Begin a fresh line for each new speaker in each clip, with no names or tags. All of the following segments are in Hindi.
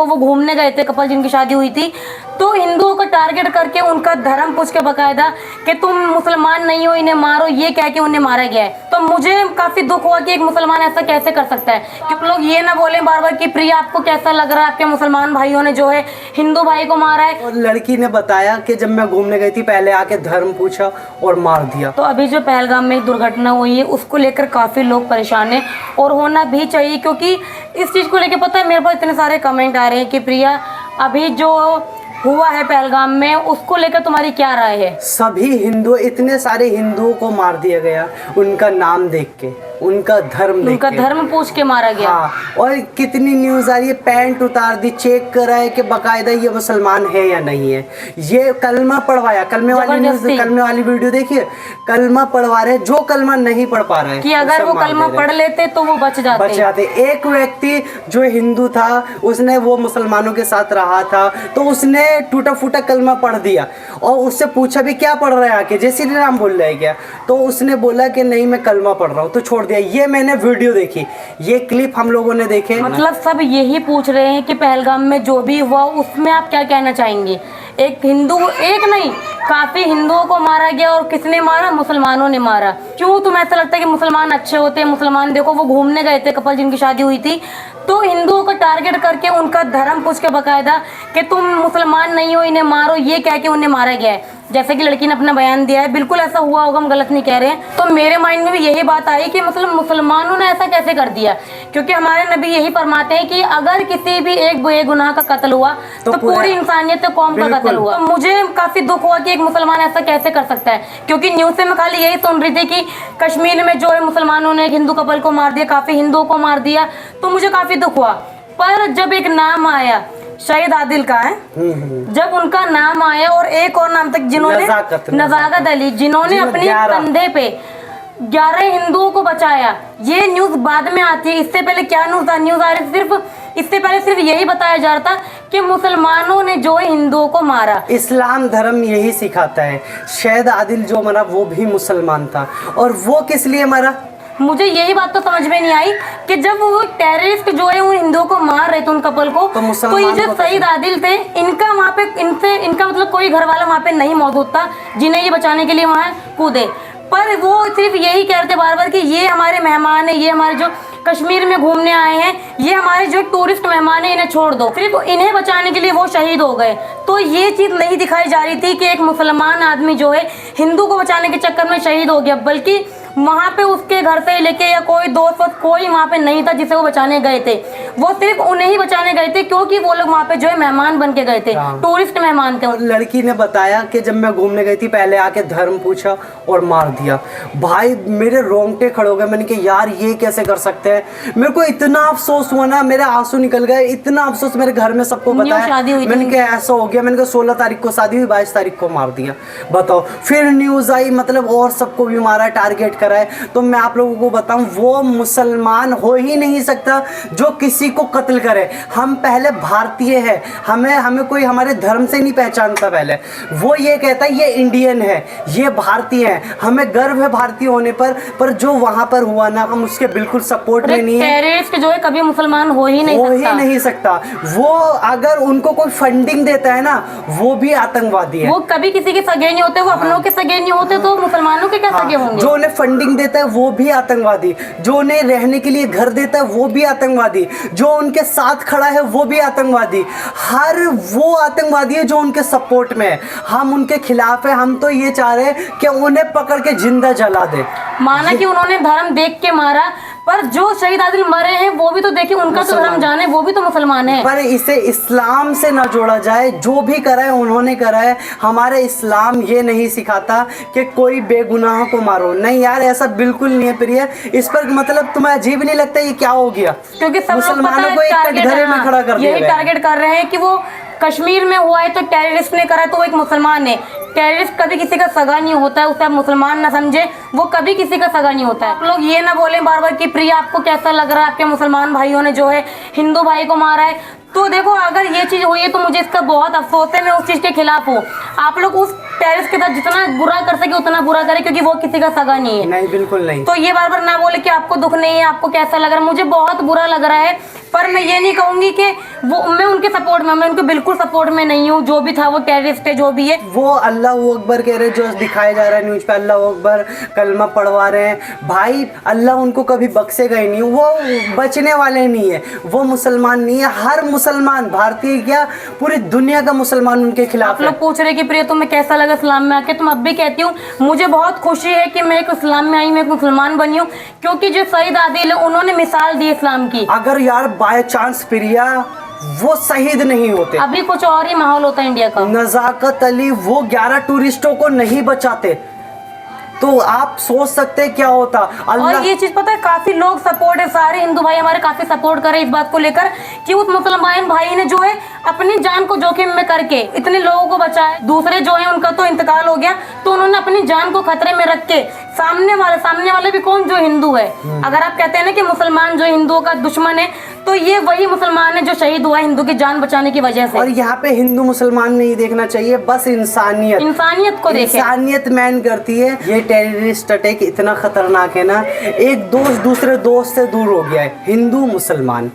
वो घूमने गए थे कपल जिनकी शादी हुई थी, तो हिंदुओं का टारगेट करके उनका धर्म पूछ के बकायदा कि तुम मुसलमान नहीं हो, इन्हें मारो, ये कह के उन्हें मारा गया है। तो मुझे काफी दुख हुआ कि एक मुसलमान ऐसा कैसे कर सकता है। कि लोग ये ना बोले बार बार कि प्रिया आपको कैसा लग रहा है, आपके मुसलमान भाइयों ने जो है हिंदू भाई को मारा है।
और लड़की ने बताया कि जब मैं घूमने गई थी पहले आके धर्म पूछा और मार दिया।
तो अभी जो पहलगाम में एक दुर्घटना हुई है उसको लेकर काफी लोग परेशान हैं और होना भी चाहिए, क्योंकि इस चीज को लेकर पता है मेरे पास इतने सारे कमेंट आ रहे हैं कि प्रिया अभी जो हुआ है पहलगाम में उसको लेकर तुम्हारी क्या राय है।
सभी हिंदू, इतने सारे हिंदुओं को मार दिया गया उनका नाम देख के, उनका धर्म देख
उनका
के।
धर्म पूछ के मारा गया।
हाँ, और कितनी न्यूज आ रही है, पैंट उतार दी, चेक करा है कि बकायदा ये मुसलमान है या नहीं है। ये कलमा पढ़वाया, कलमे वाली न्यूज, कलमे वाली वीडियो देखिए, कलमा पढ़वा रहे, जो कलमा नहीं पढ़ पा रहा है
कि अगर वो कलमा पढ़ लेते तो वो बच जाते।
एक व्यक्ति जो हिंदू था उसने वो मुसलमानों के साथ रहा था, तो उसने टूटा फूटा कलमा पढ़ दिया और उससे पूछा भी क्या पढ़ रहा है आके, जय श्री राम बोल रहा है क्या, तो उसने बोला कि नहीं मैं कलमा पढ़ रहा हूँ, तो छोड़ दिया। ये मैंने वीडियो देखी, ये क्लिप हम लोगों ने देखे।
मतलब सब यही पूछ रहे हैं कि पहलगाम में जो भी हुआ उसमें आप क्या कहना चाहेंगे। एक हिंदू, एक नहीं काफी हिंदुओं को मारा गया और किसने मारा, मुसलमानों ने मारा। क्यों तुम्हें ऐसा लगता है कि मुसलमान अच्छे होते हैं। मुसलमान देखो वो घूमने गए थे कपल जिनकी शादी हुई थी, तो हिंदुओं का टारगेट करके उनका धर्म पूछ के बकायदा कि तुम मुसलमान नहीं हो, इन्हें मारो, ये कह के उन्हें मारा गया है। जैसे कि लड़की ने अपना बयान दिया है, बिल्कुल ऐसा हुआ होगा, हम गलत नहीं कह रहे हैं। तो मेरे माइंड में भी यही बात आई कि मतलब मुसलमानों ने ऐसा कैसे कर दिया, क्योंकि हमारे नबी यही फरमाते हैं कि अगर किसी भी एक बेगुनाह का कत्ल हुआ तो पूरी इंसानियत कौम का कत्ल हुआ। तो मुझे काफी दुख हुआ कि एक मुसलमान ऐसा कैसे कर सकता है, क्योंकि न्यूज से मैं खाली यही सुन रही थी कि कश्मीर में जो है मुसलमानों ने एक हिंदू कपल को मार दिया, काफी हिंदुओं को मार दिया, तो मुझे काफी दुख हुआ। पर जब एक नाम आया शहीद आदिल का है, जब उनका नाम आया और एक और नाम तक जिन्होंने नजाकत अली, जिन्होंने अपने कंधे पे 11 हिंदुओं को बचाया, ये न्यूज बाद में आती है। इससे पहले क्या न्यूज आ रही, सिर्फ इससे पहले सिर्फ यही बताया जा रहा था कि मुसलमानों ने जो हिंदुओं को मारा।
इस्लाम धर्म यही सिखाता है। शहीद आदिल जो मरा वो भी मुसलमान था, और वो किस लिए मरा,
मुझे यही बात तो समझ में नहीं आई कि जब वो टेररिस्ट जो है वो हिंदुओं को मार रहे थे उन कपल को, तो ये जो शहीद आदिल थे इनका वहाँ पे इनका मतलब कोई घर वाला वहाँ पे नहीं मौजूद था जिन्हें ये बचाने के लिए वहाँ कूदे। पर वो सिर्फ यही कह रहे थे बार बार कि ये हमारे मेहमान है, ये हमारे जो कश्मीर में घूमने आए हैं, ये हमारे जो टूरिस्ट मेहमान है, इन्हें छोड़ दो। सिर्फ इन्हें बचाने के लिए वो शहीद हो गए। तो ये चीज नहीं दिखाई जा रही थी कि एक मुसलमान आदमी जो है हिंदू को बचाने के चक्कर में शहीद हो गया, बल्कि वहाँ पे उसके घर से लेके या कोई दोस्त कोई वहाँ पे नहीं था जिसे वो बचाने गए थे। वो सिर्फ उन्हें ही बचाने गए थे क्योंकि वो लोग वहाँ पे जो है मेहमान बन के गए थे, टूरिस्ट मेहमान थे।
लड़की ने बताया कि जब मैं घूमने गई थी पहले आके धर्म पूछा और मार दिया। भाई मेरे रोंगटे खड़े हो गए, मैंने कहा यार ये कैसे कर सकते हैं। मेरे को इतना अफसोस हुआ ना, मेरे आंसू निकल गए, इतना अफसोस। मेरे घर में सबको बताया, मैंने कहा ऐसा हो गया। मैंने कहा 16 तारीख को शादी हुई, 22 तारीख को मार दिया। बताओ, फिर न्यूज आई, मतलब और सबको भी मारा, टारगेट करा है। तो मैं आप लोगों को बताऊं, वो मुसलमान हो ही नहीं सकता जो किसी को कत्ल करे। हम पहले भारतीय है, हमें कोई हमारे धर्म से नहीं पहचानता। पहले वो ये कहता है ये इंडियन है, ये भारतीय है, हमें गर्व है भारतीय होने पर जो वहां पर हुआ ना, हम उसके बिल्कुल सपोर्ट में नहीं है।
टेररिस्ट जो है कभी मुसलमान हो ही नहीं सकता।
वो अगर उनको कोई फंडिंग देता है ना, वो भी आतंकवादी है।
वो कभी किसी के सगे नहीं होते, वो अपनों के सगे नहीं होते, तो मुसलमानों के क्या सगे होंगे।
जो उन्हें फंडिंग देता है वो भी आतंकवादी, जो उन्हें रहने के लिए घर देता है वो भी आतंकवादी, जो उनके साथ खड़ा है वो भी आतंकवादी। हर वो आतंकवादी है जो उनके सपोर्ट में है। हम उनके खिलाफ है। हम तो ये चाह रहे हैं कि उन्हें पकड़ के जिंदा जला दे।
माना कि उन्होंने धर्म देख के मारा, पर जो शहीद आदिल मरे हैं वो भी तो देखिए, उनका तो धर्म जाने, वो भी तो मुसलमान है।
पर इसे इस्लाम से ना जोड़ा जाए। जो भी करा है उन्होंने करा है। हमारे इस्लाम ये नहीं सिखाता कि कोई बेगुनाह को मारो। नहीं यार, ऐसा बिल्कुल नहीं है प्रिय। इस पर मतलब तुम्हें अजीब नहीं लगता ये क्या हो गया,
क्योंकि सब
मुसलमानों को एक कटघरे में खड़ा कर दिया।
यही टारगेट कर रहे हैं कि वो कश्मीर में हुआ है तो टेररिस्ट ने करा, तो वो एक मुसलमान है। टेररिस्ट कभी किसी का सगा नहीं होता है, उसे आप मुसलमान ना समझे, वो कभी किसी का सगा नहीं होता है। आप लोग ये ना बोले बार बार कि प्रिया आपको कैसा लग रहा है, आपके मुसलमान भाइयों ने जो है हिंदू भाई को मारा है। तो देखो, अगर ये चीज हुई है तो मुझे इसका बहुत अफसोस है, मैं उस चीज के खिलाफ हूँ। आप लोग उस टेररिस्ट के साथ जितना बुरा कर सके उतना बुरा करे, क्योंकि वो किसी का सगा नहीं है।
नहीं, बिल्कुल नहीं।
तो ये बार बार ना बोले कि आपको दुख नहीं है, आपको कैसा लग रहा है। मुझे बहुत बुरा लग रहा है, पर मैं ये नहीं कहूंगी कि वो मैं उनके सपोर्ट में, मैं उनके बिल्कुल सपोर्ट में नहीं हूँ। जो भी था वो टेररिस्ट है, जो भी है।
वो अल्लाह अकबर कह रहे, जो दिखाया जा रहा है न्यूज पे, अल्लाह अकबर कलमा पढ़वा रहे हैं। भाई अल्लाह उनको कभी बख्शेगा ही नहीं, वो बचने वाले नहीं है। वो मुसलमान नहीं है, हर मुसलमान, भारतीय क्या पूरी दुनिया का मुसलमान उनके खिलाफ
आप लोग पूछ रहे कि प्रिय तुम्हें कैसा लगा इस्लाम में आके, तो मैं अब भी कहती हूँ मुझे बहुत खुशी है कि मैं एक इस्लाम में आई, मैं एक मुसलमान बनी हूँ, क्योंकि जो शहीद आदिल है उन्होंने मिसाल दी इस्लाम की।
अगर यार बाय चांस प्रिया वो शहीद नहीं होते,
अभी कुछ और ही माहौल होता है इंडिया का।
नजाकत अली वो 11 टूरिस्टों को नहीं बचाते, तो आप सोच सकते हैं क्या होता।
और ये चीज पता है, काफी लोग सपोर्ट है, सारे हिंदू भाई हमारे काफी सपोर्ट करे इस बात को लेकर कि उस मुसलमान भाई ने जो है अपनी जान को जोखिम में करके इतने लोगों को बचाया। दूसरे जो है उनका तो इंतकाल हो गया, तो उन्होंने अपनी जान को खतरे में रख के सामने वाले भी कौन, जो हिंदू है। अगर आप कहते हैं ना कि मुसलमान जो हिंदुओं का दुश्मन है, तो ये वही मुसलमान है जो शहीद हुआ हिंदू की जान बचाने की वजह से।
और यहाँ पे हिंदू मुसलमान नहीं देखना चाहिए, बस इंसानियत
को देखें।
इंसानियत मैन करती है। ये टेररिस्ट अटैक इतना खतरनाक है ना, एक दोस्त दूसरे दोस्त से दूर हो गया है। हिंदू मुसलमान,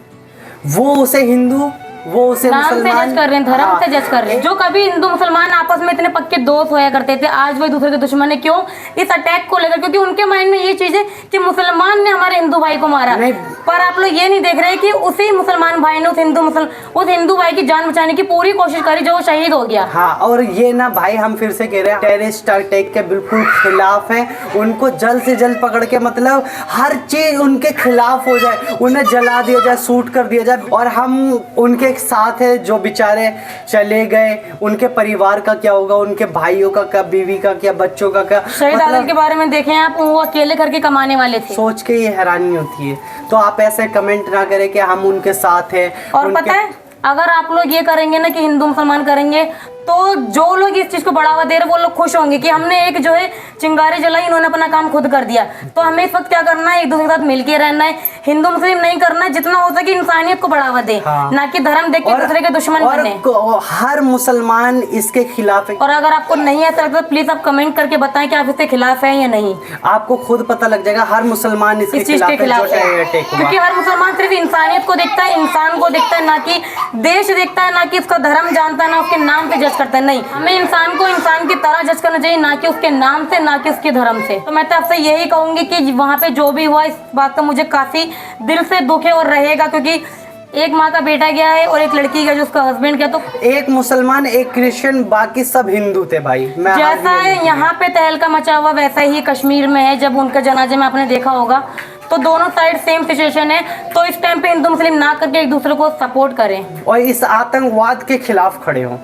वो उसे हिंदू, वो उसे
नाम से
मुसलमान
जज कर रहे हैं, धर्म से जज कर रहे हैं। जो कभी हिंदू मुसलमान आपस में इतने पक्के दोस्त होया करते थे, आज वही दूसरे के दुश्मन है। क्यों? इस अटैक को लेकर, क्योंकि उनके माइंड में ये चीज है कि मुसलमान ने हमारे हिंदू भाई को मारा। पर आप लोग ये नहीं देख रहे कि उसी मुसलमान भाई ने उस हिंदू भाई की जान बचाने की पूरी कोशिश करी, जो वो शहीद हो गया।
हाँ, और ये ना भाई हम फिर से कह रहे हैं, टेररिस्ट अटैक के बिल्कुल खिलाफ हैं। उनको जल्द से जल्द पकड़ के, मतलब हर चीज उनके खिलाफ हो जाए, उन्हें जला दिया जाए, शूट कर दिया जाए। और हम उनके साथ है, जो बेचारे चले गए, उनके परिवार का क्या होगा, उनके भाइयों का क्या, बीवी का क्या, बच्चों का क्या।
शहीद आदिल के बारे में देखें आप, वो अकेले करके कमाने वाले थे।
सोच के ये हैरानी होती है। तो आप ऐसे कमेंट ना करें कि हम उनके साथ हैं।
और पता है, अगर आप लोग ये करेंगे ना कि हिंदू मुसलमान करेंगे, तो जो लोग इस चीज को बढ़ावा दे रहे हैं वो लोग खुश होंगे कि हमने एक जो है चिंगारी जलाई, इन्होंने अपना काम खुद कर दिया। तो हमें इस वक्त क्या करना है, एक दूसरे के साथ मिलके रहना है। हिंदू मुस्लिम नहीं करना है, जितना हो सके इंसानियत को बढ़ावा दे।
हाँ।
ना कि धर्म देख के दूसरे के दुश्मन बने।
हर मुसलमान इसके खिलाफ है।
और अगर आपको नहीं ऐसा लगता तो प्लीज आप कमेंट करके बताएं कि आप इसके खिलाफ हैं या नहीं।
आपको खुद पता लग जाएगा, हर मुसलमान
इस चीज के खिलाफ है, क्योंकि हर मुसलमान सिर्फ इंसानियत को देखता है, इंसान को देखता है, ना कि देश देखता है, ना कि उसका धर्म जानता है, ना उसके नाम पे जज करता है। नहीं, हमें इंसान को इंसान की तरह जज करना चाहिए, ना कि उसके नाम से, ना कि उसके धर्म से। तो मैं तो आपसे यही कहूंगी कि वहाँ पे जो भी हुआ, इस बात का मुझे काफी दिल से दुख है और रहेगा, क्योंकि एक माँ का बेटा गया है और एक लड़की का जो उसका हस्बैंड गया। तो
एक मुसलमान, एक क्रिश्चियन, बाकी सब हिंदू थे भाई।
जैसा है यहाँ पे तहलका मचा हुआ, वैसा ही कश्मीर में है। जब उनके जनाजे में आपने देखा होगा, तो दोनों साइड सेम सिचुएशन है। तो इस टाइम पे हिंदू मुस्लिम ना करके एक दूसरे को सपोर्ट करें
और इस आतंकवाद के खिलाफ खड़े हों।